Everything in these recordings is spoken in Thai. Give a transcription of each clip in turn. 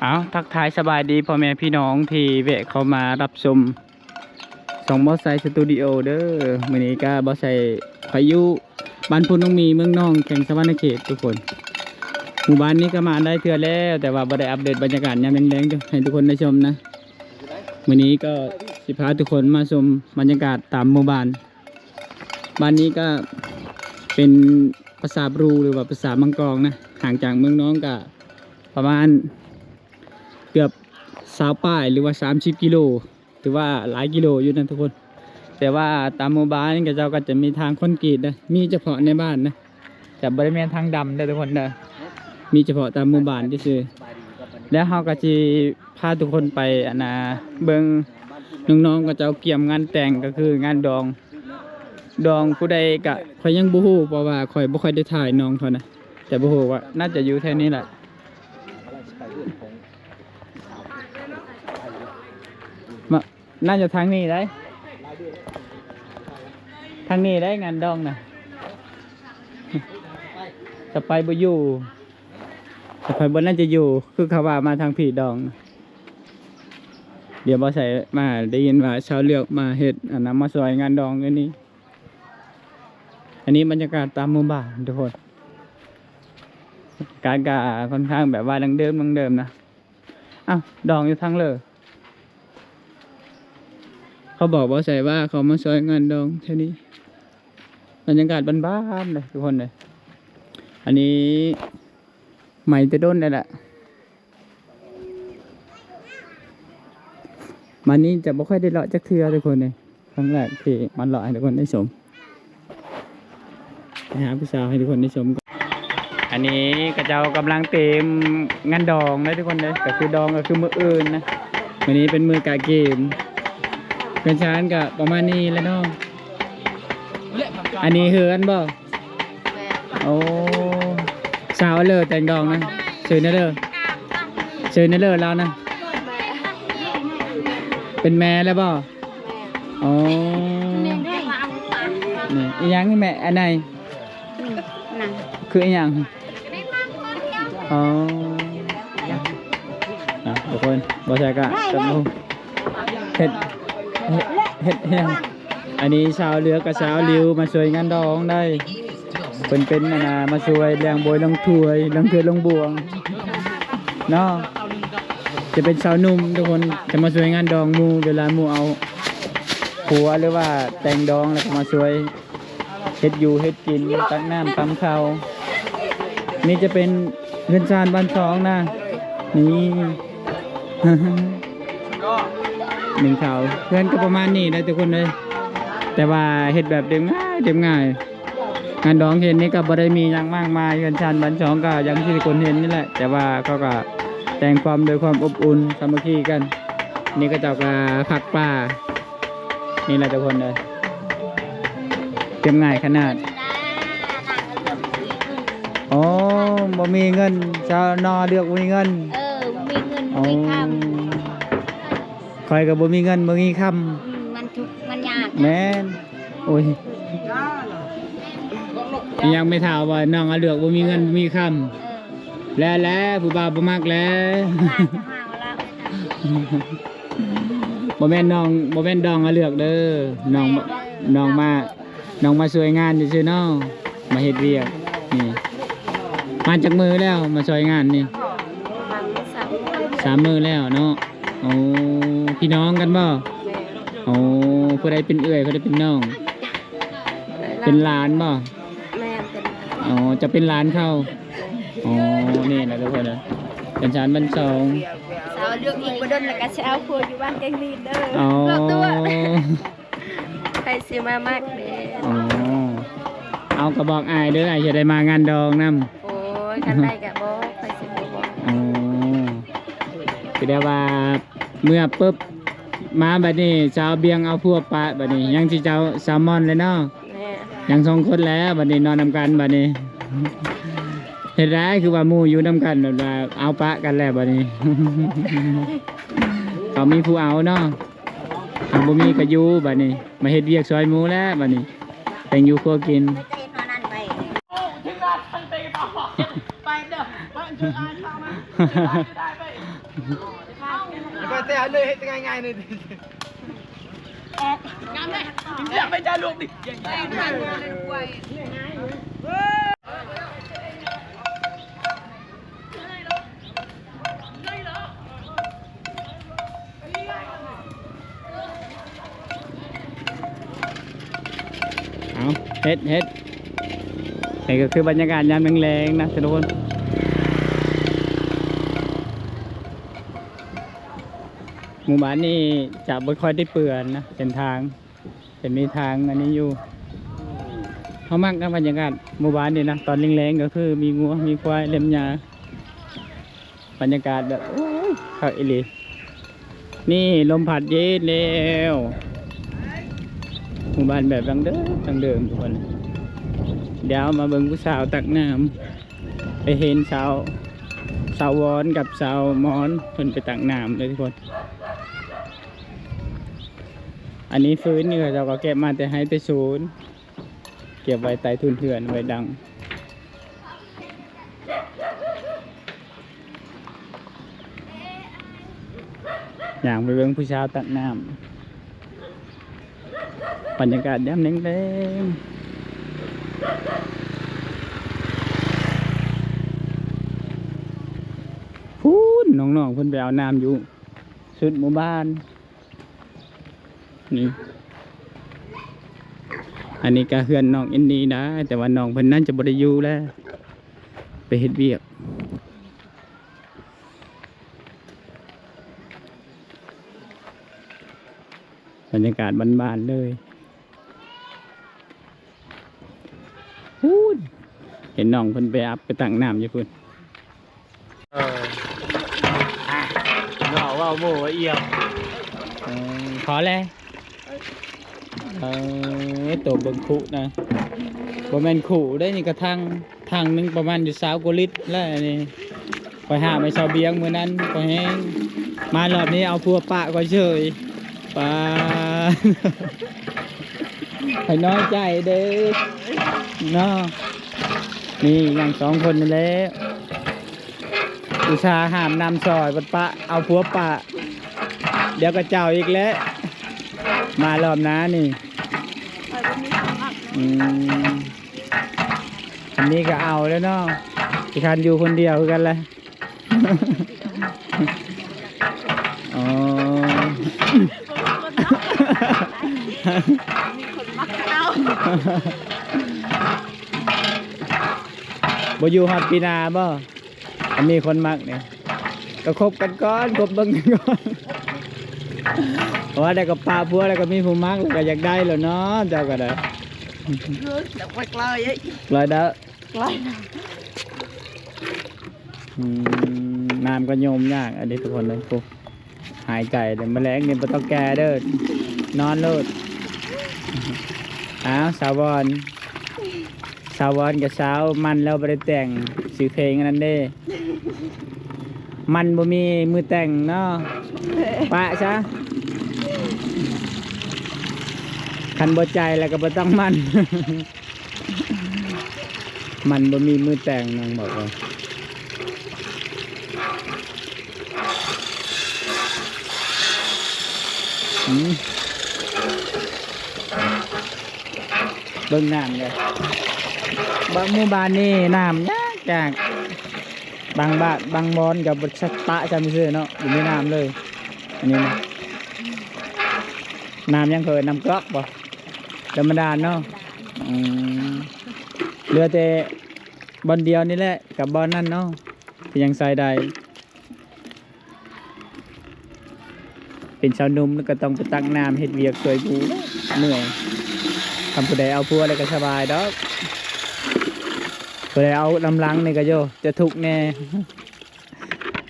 เอาทักทายสบายดีพ่อแม่พี่น้องที่แวะเข้ามารับชมสองบอสไซสตูดิโอเด้อมื้อนี้ก็บอสไซพายุบ้านพุ่นต้องมีเมืองน้องแข่งสวรรณเขตทุกคนหมู่บ้านนี้ก็มาได้เทื่อแล้วแต่ว่าบ่ได้อัปเดตบรรยากาศยามแรงๆให้ทุกคนได้ชมนะมื้อนี้ก็สิพาทุกคนมาชมบรรยากาศตามหมู่บ้านนี้ก็เป็นภาษาบรูหรือว่าภาษามังกรนะห่างจากเมืองน้องก็ประมาณเกือบ20 ป้ายหรือว่า30 กิโลถือว่าหลายกิโลอยู่นะทุกคนแต่ว่าตามหมู่บ้านก็เจ้าก็จะมีทางคอนกรีตนะมีเฉพาะในบ้านนะแต่บริเวณทางดำได้ทุกคนนะมีเฉพาะตามหมู่บ้านที่ซื่อแล้วเขาก็จะพาทุกคนไปเบิ่งน้องๆก็จะเอาเกี่ยมงานแต่งก็คืองานดองผู้ใดก็ข่อยยังบ่ฮู้เพราะว่าข่อยบ่ค่อยได้ถ่ายน้องเขานะแต่บ่ฮู้ว่าน่าจะอยู่แถวนี้แหละน่าจะทางนี้ได้งานดองนะจะไปบ่อยู่จะไปบ่น่าจะอยู่คือเขาว่ามาทางผีดองเดี๋ยวบ่ใส่มาได้ยินว่าชาวเลือกมาเฮ็ดมาซอยงานดองอันนี้บรรยากาศตามหมู่บ้านทุกคนการกะค่อนข้างแบบว่าดังเดิมนะอ้าวดองอยู่ทางเลยเขาบอกว่าใส่ว่าเขามาซอยงานดองแค่นี้บรรยากาศบ้านๆเลยทุกคนเลยอันนี้ใหม่จะด้นเลยแหละมันนี้จะไม่ค่อยได้เลาะจักเทือทุกคนเลยครั้งแรกที่มันเลาะให้ทุกคนได้ชมพี่สาวให้ทุกคนได้ชมอันนี้กระเจ้ากำลังเต็มงานดองเลยทุกคนเลยก็คือดองก็คือมืออื่นนะวันนี้เป็นมือกาเกมกันชานกับประมาณนี้แล้วเนาะอันนี้คืออันบ่โอ้สาวเลยแต่งดองนะเชิญนั่นเลยแล้วนะเป็นแม่แล้วบ่อ๋อนี่อีหยังนี่แม่อันไหนคืออีหยังอ๋อทุกคนบ่ใช่กะจำลงเฮ็ดอันนี้ชาวเรือกับชาวลิวมาช่วยงานดองได้เป็นมาช่วยเลี้ยงบวยลงถ้วยลงบวงเนาะจะเป็นชาวนุ่มทุกคนจะมาช่วยงานดองมูเวลามูเอาผัวหรือว่าแต่งดองแล้วก็มาช่วยเฮ็ดอยู่เฮ็ดกินตักน้ำตำข้าวนี่จะเป็นเงินชานบ้านสองนะนี่หนึ่งข่าวเพื่อนก็ประมาณนี้นะทุกคนเลยแต่ว่าเห็ดแบบเดิมง่ายงานดองเห็นนี่ก็บ่ได้มีอย่างมากมายเงินชานบ้านสองก็ยังที่ทุกคนเห็นนี่แหละแต่ว่าเขาก็แต่งความโดยความอบอุ่นสามัคคีกันนี่ก็เจ้ากะผักป่านี่แหละทุกคนเลยเต็มง่ายขนาดโอ้บ่มีเงินชาวนอเลือกบ่มีเงินมีเงินมีคำคอยกับบ่มีเงินบ่มีคำมันทุกมันยากแม่นโอ้ยยังไม่ถามว่าน้องเลือกบ่มีเงินบ่มีคำแล้วผู้บ่าวบ่มักแล้วบ่แม่นน้องบ่แม่นดองเลือกเด้อน้องมาช่วยงานซื่อๆเนาะมาเฮ็ดเวียกนี่มาจากมือแล้วมาช่วยงานนี่3 มือแล้วเนาะโอ้พี่น้องกันบ่โอ้ผู้ใดเป็นเอื้อยผู้ใดเป็นน้องเป็นหลานบ่อ๋อจะเป็นหลานเข้าอ๋อนี่นะทุกคนนะเป็นชานบ้านสองสาวเลือกอีกบ่ดนแล้วก็สิเอาผัวอยู่บ้านแกงลีเด้ออ๋อใครสิมามากเด้อ๋อเอากระบอกอายเด้ออายจะได้มางานดองนำโอ้ยกันได้กะบ่ใครสิบ่บอกอ๋อคือได้ว่าเมื่อปุ๊บมาบัดนี้ชาวเบียงเอาพวกปะบัดนี้ยังสิเจ้าแซลมอนเลยเนาะยัง2 คนแล้วบัดนี้นอนนำกันบัดนี้เห็นได้คือว่าหมู่อยู่นำกันแบบว่าเอาปะกันแล้วบัดนี้เขามีผู้เอาเนาะเอาบ่มีก็อยู่บัดนี้มาเฮ็ดเวียกซอยหมู่แล้วบัดนี้แต่งอยู่ครัวกิน ไปแต่เลยให้ง่ายๆเลยงามเลยอย่าไปจ้าลูกดิเอาเฮ็ดนี่ก็คือบรรยากาศยามแรงๆนะทุกคนหมู่บ้านนี่จะไม่ค่อยได้เปื่อนนะเป็นทางเป็นมีทางอันนี้อยู่เขามักนะบรรยากาศหมู่บ้านนี่นะตอนแรงๆก็คือมีงัวมีควายเล็มหญ้าบรรยากาศแบบโอ้ยเข้าอีหลีนี่ลมพัดเย็นแล้วหมู่บ้านแบบดังเดิมทุกคนเดี๋ยวมาเบิ่งผู้สาวตักน้ำไปเห็นสาววอนกับสาวมอนเพิ่นไปตักน้ำเลยทุกคนอันนี้ฟื้นนี่เราก็เก็บมาแต่ให้ไปศูนย์เก็บไว้ใต้ทุนเถื่อนไว้ดังอย่างไปเบิ่งผู้สาวตักน้ำบรรยากาศยามแดงพูนน้องๆเพิ่นไปเอาน้ำอยู่สุดหมู่บ้านนี่อันนี้ก็เฮือนน้องอินดีนะแต่ว่าน้องเพิ่นนั่นจะบ่ได้อยู่แล้วไปเฮ็ดเวียกบรรยากาศบ้านๆเลยพูนเห็นน้องเพิ่นไปอัพไปตั้งน้ำอยู่พุ่นว้าวโบเอี่ยมขอเลยตัวเบิ่งขุนะบ่แม่นขุได้นี่กระทั่งทางนึงประมาณอยู่20 กว่าลิตรแล้วนี่ไปหาไปชาวเบียงมื้อนั้นก็แห้งมารอบนี้เอาพัวปะก็เฉยปาให้น้อยใจเด้อเนาะนี่อย่าง2 คนนี่แหละอุตส่าห์ห้ามนำซอยปัดปะเอาพัวปะเดี๋ยวก็เจ้าอีกแล้วมารอบน้านี่อันนี้ก็เอาแล้วเนาะอีกคันอยู่คนเดียวกันเลยอ๋อมีคนมักเอา บ่อยู่ฮอดปีนาบ่มีคนมักเนี่ยก็คบกันก่อนคบเบิ่งกันก่อนเพราะว่าได้กับปลาพัวแล้วก็มีผู้มักแล้วก็อยากได้แล้วเนาะเจ้าก็ได้แต่ไปไกลไอ้ ลอยเด้อ ไกลนะ น้ำก็โยมยากอันนี้ทุกคนเลยพวกหายใจเลยแมลงเนี่ยบ่ต้องแก่เด้อนอนโลดอ้าวสาวอนกับสาวมันแล้วบ่ได้แต่งชื่อเพลงอันนั้นเด้มันบ่มีมือแต่งเนาะปะซะคันบ่ใจแล้วก็บ่ต้องมันมันบ่มีมือแต่งนางบอกว่าเบิ่งน้ำเลยบางหมู่บ้านนี่น้ำยากจากบางบ้านบางบอนกับบริษัทปะจำซื้อเนาะอยู่ในน้ำเลยอันนี้นะน้ำยังเคยน้ำก๊อกบ่ธรรมดาเนาะเรือแต่บอลเดียวนี่แหละกับบอลนั่นเนาะที่ยังใส่ได้เป็นชาวนุ่มก็ต้องไปตักน้ำเฮ็ดเวียกสวยกูเหนื่อยทำผู้ใดเอาพัวอะไรก็สบายดอกผู้ใดเอาลำลังนี่ก็โยจะทุกแน่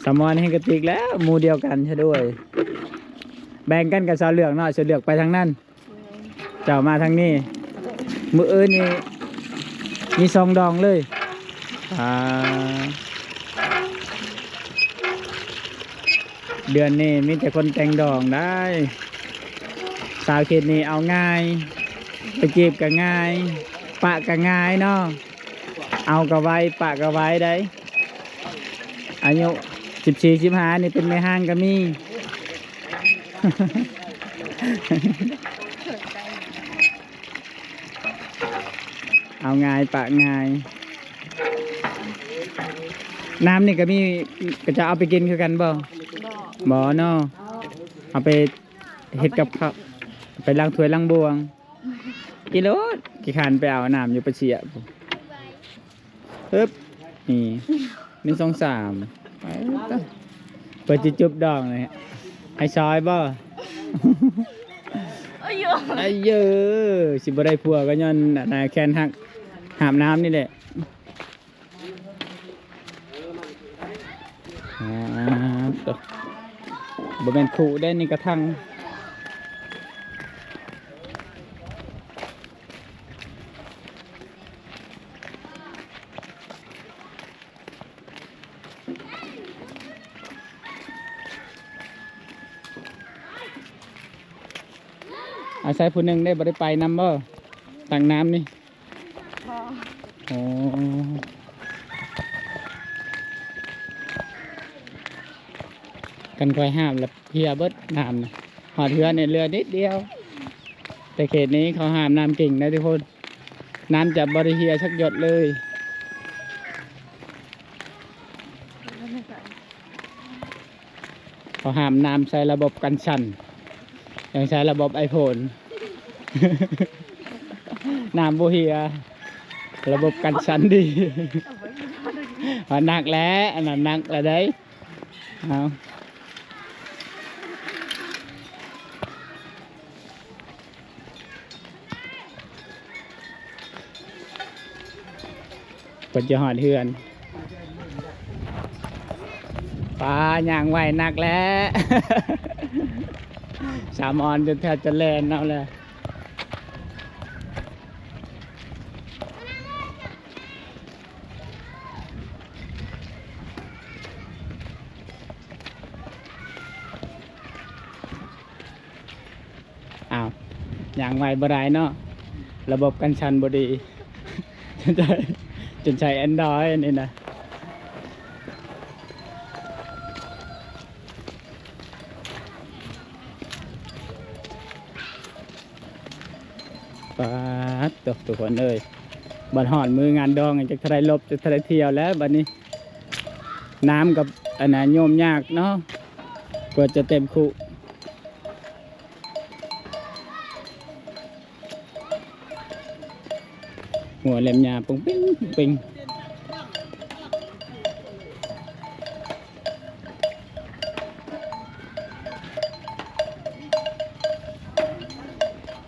สมอนให้กระติกแล้วหมู่เดียวกันใช่ด้วยแบ่งกันกับชาวเหลืองเนาะชาวเหลืองไปทางนั้นเจ้ามาทางนี้มืออื่นนี่มี2 ดองเลยเดือนนี้มีแต่คนแต่งดองได้สาวเขตนี่เอาง่ายไปจีบก็ง่ายปะก็ง่ายเนาะเอาก็ไว้ปะก็ไว้ได้อายุ 14 15นี่เป็นแม่ห้างก็มี เอาง่ายปะง่ายน้ำนี่ก็มีก็จะเอาไปกินคือกันบ่บ่เนาะเอาไปเฮ็ดกับข้าวไปล้างถ้วยล้างบวงกิโลกี่คันไปเอาน้ำอยู่ประเชียปึ๊บนี่1 2 3ไปต่อเปิดจิจุบดองเลยให้ซอยบ่ ไอ้เยอะสิบ่ได้ผัวก็ย้อนน่ะแคนหักหามน้ำนี่แหละตัวบ่แม่นขู่ได้นี่กระทั่งอาศัยผู้หนึ่งได้บ่ได้ไปนำบ่ตังน้ำนี่โอ้กันคอยห้ามแล้วเพียเบิดน้ำนะหอดเรือเนี่ยเรือนิดเดียวแต่เขตนี้เขาห้ามน้ำเก่งนะทุกคนน้ำจะบริเฮียชักหยดเลยเขาห้ามน้ำใช้ระบบกันสั่นยังใช้ระบบไอโฟน น้ำโบเฮียระบบกันสั่นดี หนักแล้วอันนั้นหนักแล้วได้เอาปจะหอดเฮือนปลาย่างไหวหนักแล้ว สามออนจนแทบจะแลนเอาเลยอ้าวย่างไหวบ่ได้เนาะระบบกันชันบดี จนใช้ Android นี่นะปาดตกทุกคนเลยบัดหอนมืองานดองจะทะเลลบจะทะเลเที่ยวแล้วบัดนี้น้ำกับอันนั้นโยมยากเนาะกว่าจะเต็มคุหัวเล็มยาปุ้งปิ้งปุ้งปิ้ง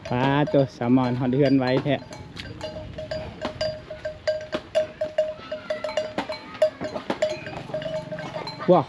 ปลาตัวสามอนหอดเฮือนไว้แท้ว้าว